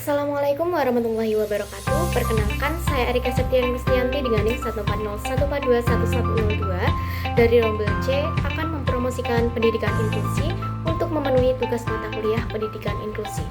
Assalamualaikum warahmatullahi wabarakatuh. Perkenalkan, saya Erika Septiani Kristianti dengan NIM 140144102 dari Rombel C akan mempromosikan pendidikan inklusi untuk memenuhi tugas mata kuliah pendidikan inklusi.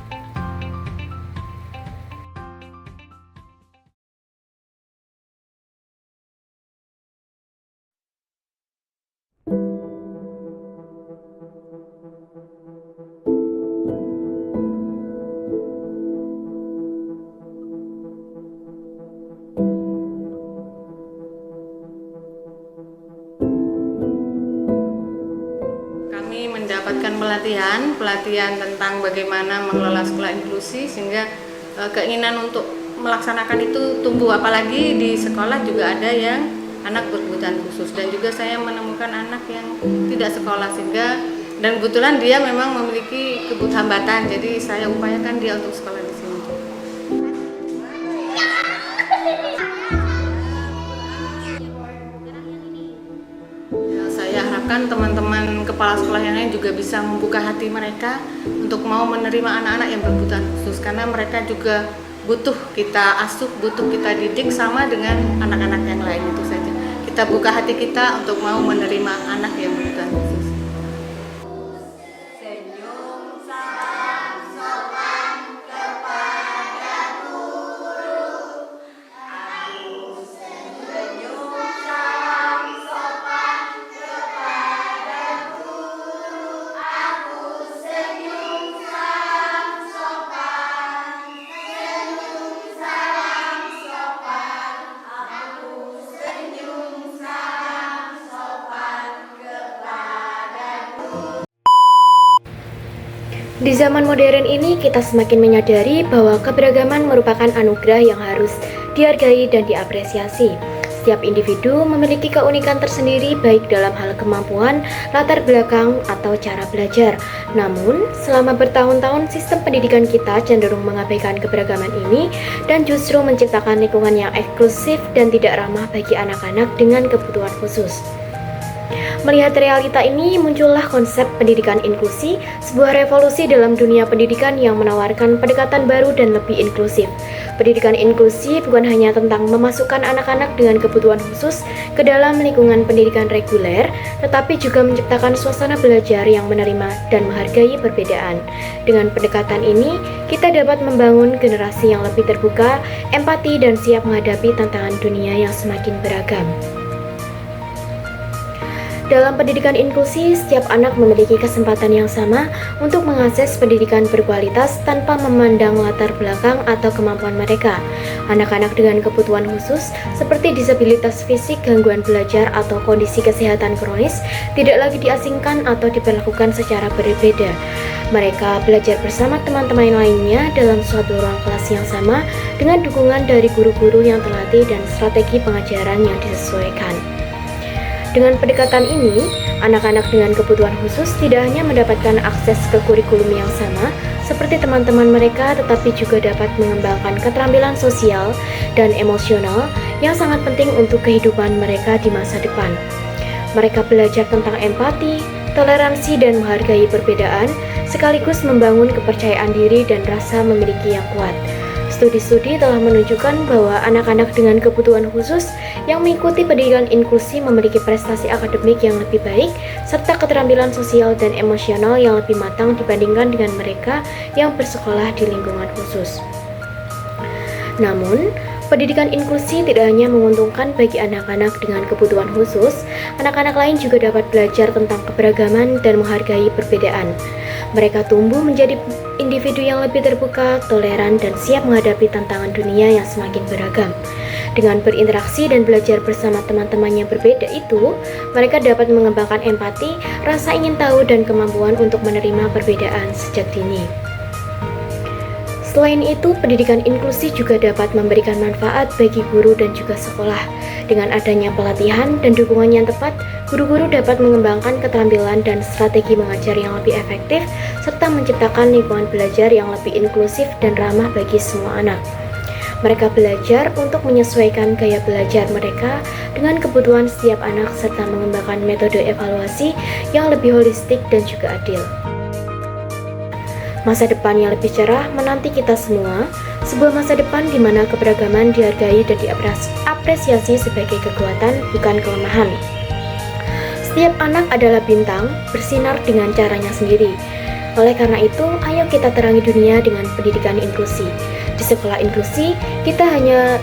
Mendapatkan pelatihan tentang bagaimana mengelola sekolah inklusi sehingga keinginan untuk melaksanakan itu tumbuh, apalagi di sekolah juga ada yang anak berkebutuhan khusus dan juga saya menemukan anak yang tidak sekolah dan kebetulan dia memang memiliki kebutuhan hambatan, jadi saya upayakan dia untuk sekolah di sini. Teman-teman kepala sekolah yang lain juga bisa membuka hati mereka untuk mau menerima anak-anak yang berkebutuhan khusus, karena mereka juga butuh kita asuh, butuh kita didik sama dengan anak-anak yang lain. Itu saja, kita buka hati kita untuk mau menerima anak yang berkebutuhan khusus. Di zaman modern ini, kita semakin menyadari bahwa keberagaman merupakan anugerah yang harus dihargai dan diapresiasi. Setiap individu memiliki keunikan tersendiri baik dalam hal kemampuan, latar belakang, atau cara belajar. Namun, selama bertahun-tahun sistem pendidikan kita cenderung mengabaikan keberagaman ini dan justru menciptakan lingkungan yang eksklusif dan tidak ramah bagi anak-anak dengan kebutuhan khusus. Melihat realita ini, muncullah konsep pendidikan inklusi, sebuah revolusi dalam dunia pendidikan yang menawarkan pendekatan baru dan lebih inklusif. Pendidikan inklusi bukan hanya tentang memasukkan anak-anak dengan kebutuhan khusus ke dalam lingkungan pendidikan reguler, tetapi juga menciptakan suasana belajar yang menerima dan menghargai perbedaan. Dengan pendekatan ini, kita dapat membangun generasi yang lebih terbuka, empati, dan siap menghadapi tantangan dunia yang semakin beragam. Dalam pendidikan inklusi, setiap anak memiliki kesempatan yang sama untuk mengakses pendidikan berkualitas tanpa memandang latar belakang atau kemampuan mereka. Anak-anak dengan kebutuhan khusus seperti disabilitas fisik, gangguan belajar, atau kondisi kesehatan kronis tidak lagi diasingkan atau diperlakukan secara berbeda. Mereka belajar bersama teman-teman lainnya dalam suatu ruang kelas yang sama dengan dukungan dari guru-guru yang terlatih dan strategi pengajaran yang disesuaikan. Dengan pendekatan ini, anak-anak dengan kebutuhan khusus tidak hanya mendapatkan akses ke kurikulum yang sama seperti teman-teman mereka, tetapi juga dapat mengembangkan keterampilan sosial dan emosional yang sangat penting untuk kehidupan mereka di masa depan. Mereka belajar tentang empati, toleransi, dan menghargai perbedaan, sekaligus membangun kepercayaan diri dan rasa memiliki yang kuat. Studi-studi telah menunjukkan bahwa anak-anak dengan kebutuhan khusus yang mengikuti pendidikan inklusi memiliki prestasi akademik yang lebih baik serta keterampilan sosial dan emosional yang lebih matang dibandingkan dengan mereka yang bersekolah di lingkungan khusus. Namun, pendidikan inklusi tidak hanya menguntungkan bagi anak-anak dengan kebutuhan khusus, anak-anak lain juga dapat belajar tentang keberagaman dan menghargai perbedaan. Mereka tumbuh menjadi individu yang lebih terbuka, toleran, dan siap menghadapi tantangan dunia yang semakin beragam. Dengan berinteraksi dan belajar bersama teman-teman yang berbeda itu, mereka dapat mengembangkan empati, rasa ingin tahu, dan kemampuan untuk menerima perbedaan sejak dini. Selain itu, pendidikan inklusi juga dapat memberikan manfaat bagi guru dan juga sekolah. Dengan adanya pelatihan dan dukungan yang tepat, guru-guru dapat mengembangkan keterampilan dan strategi mengajar yang lebih efektif, serta menciptakan lingkungan belajar yang lebih inklusif dan ramah bagi semua anak. Mereka belajar untuk menyesuaikan gaya belajar mereka dengan kebutuhan setiap anak, serta mengembangkan metode evaluasi yang lebih holistik dan juga adil. Masa depan yang lebih cerah menanti kita semua, sebuah masa depan di mana keberagaman dihargai dan diapresiasi sebagai kekuatan, bukan kelemahan. Setiap anak adalah bintang, bersinar dengan caranya sendiri. Oleh karena itu, ayo kita terangi dunia dengan pendidikan inklusi. Di sekolah inklusi, kita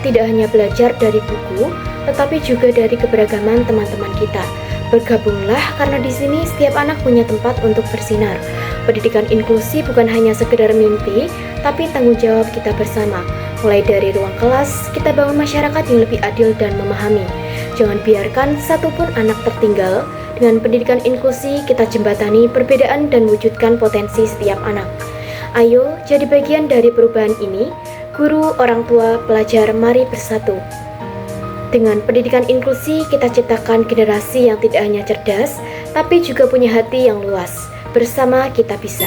tidak hanya belajar dari buku, tetapi juga dari keberagaman teman-teman kita. Bergabunglah karena di sini setiap anak punya tempat untuk bersinar. Pendidikan inklusi bukan hanya sekedar mimpi, tapi tanggung jawab kita bersama. Mulai dari ruang kelas, kita bangun masyarakat yang lebih adil dan memahami. Jangan biarkan satupun anak tertinggal. Dengan pendidikan inklusi, kita jembatani perbedaan dan wujudkan potensi setiap anak. Ayo, jadi bagian dari perubahan ini. Guru, orang tua, pelajar, mari bersatu. Dengan pendidikan inklusi, kita ciptakan generasi yang tidak hanya cerdas, tapi juga punya hati yang luas. Bersama kita bisa.